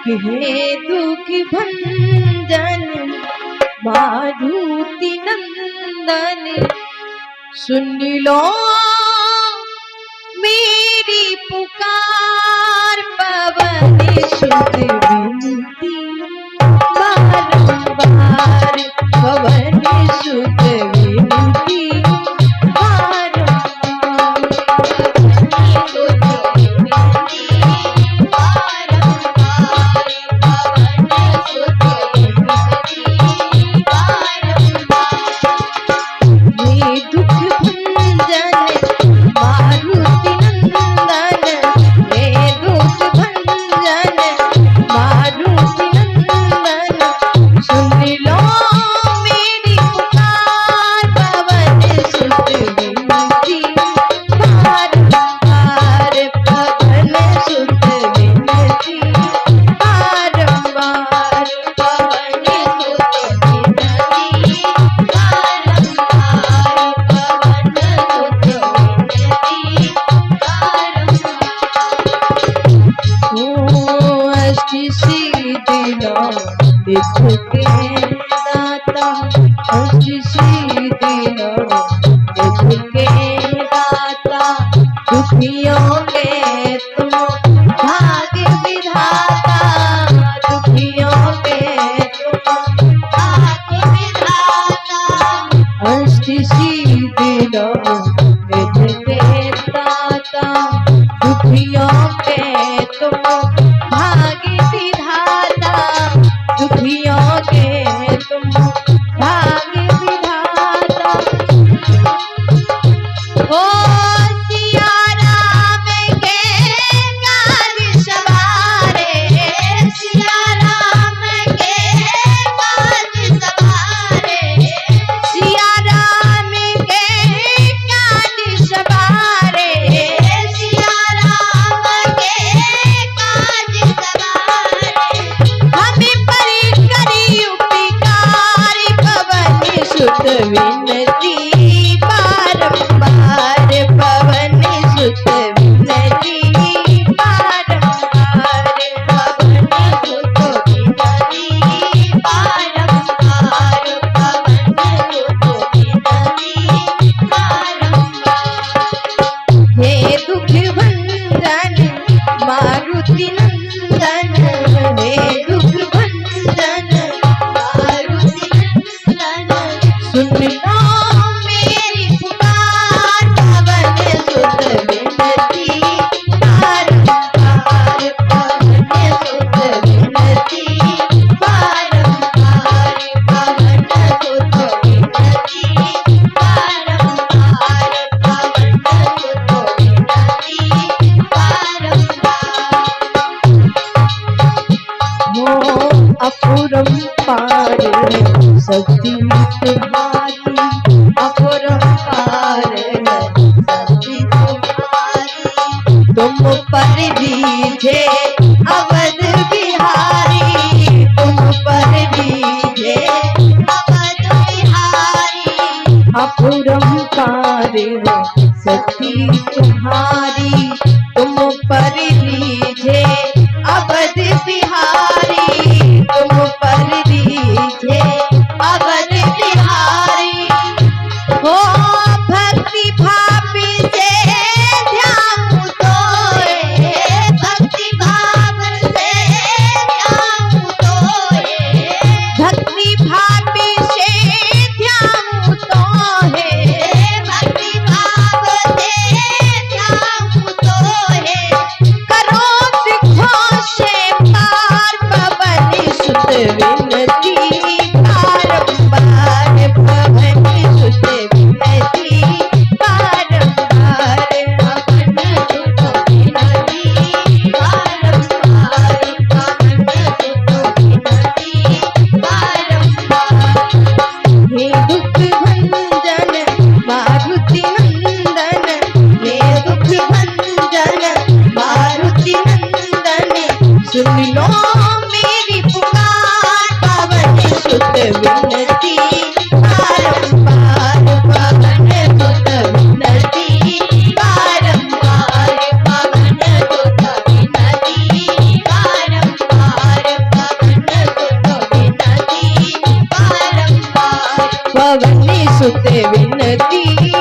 हे दुख भंजन मारुति नंदन, सुन लो मेरी पुकार, पवन सुत विनती बारंबार, पवन सुत विनती बारंबार, सुत विनती बारंबार, पवन सुत विनती बारंबार। ये दुख भंजन मारुति नंदन, हे दुख भंजन मारुति नंदन, सुन लो मेरी पुकार, पवन सुत विनती बारंबार, पवन सुत विनती बारंबार, पवन सुत विनती बारंबार, पवन सुत विनती बारंबार। ओ अष्ट सिद्धि नौ दुख के दाता, अष्ट सिद्धि नौ दुख के दाता, दुखियों के तुम भाग्य विधाता, दुखियों के तुम भाग्य विधाता, अष्ट सिद्धि नौ दुख के दाता, दुखियों के तुम भाग्य विधाता, दुखियों के तुम भाग्य विधाता। ओ सिया राम के काज सवारे, सिया राम के काज सवारे, सिया राम के काज सवारे, सिया राम के काज सवारे, हमें परी करी उपकार, पवन सुत विनती बारंबार, पवन सुत विनती बारंबार, पवन सुत विनती बारंबार, पवन सुत विनती बारंबार। हे दुख भंजन मारुति नंदन, हे दुख भंजन मारुति नंदन, सुन लो मेरी पुकार, पवन सुत विनती बारंबार, पवन सुत विनती बारंबार, पवन सुत विनती बारंबार, पवन सुत विनती बारंबार। हो अपरंपार शक्ति तुम्हारी, अपरंपार शक्ति तुम्हारी, तुम पर दीजे अवध बिहारी, तुम पर दीजे अवध बिहारी, अपरंपार शक्ति तुम्हारी, तुम पर दीजे अवध बिहारी, तुम पर दीजे अवध बिहारी। हो भक्ति भाव से ध्यान तोए, भक्ति भाव से ध्यान तोए, भक्ति भाव से ध्यान तोए, भक्ति भाव से ध्यान तोए, करो सिखों से पार, पवन सुत विनती बारंबार, पवन सुत विनती बारंबार, पवन सुत विनती बारंबार, पवन सुत विनती बारंबार। हे दुख भंजन मारुति नंदन, हे दुख भंजन मारुति नंदन, सुन लो मेरी पुकार, पवन सुत विनती बारंबार, पवन सुत विनती बारंबार, पवन सुत विनती बारंबार, सुते विनती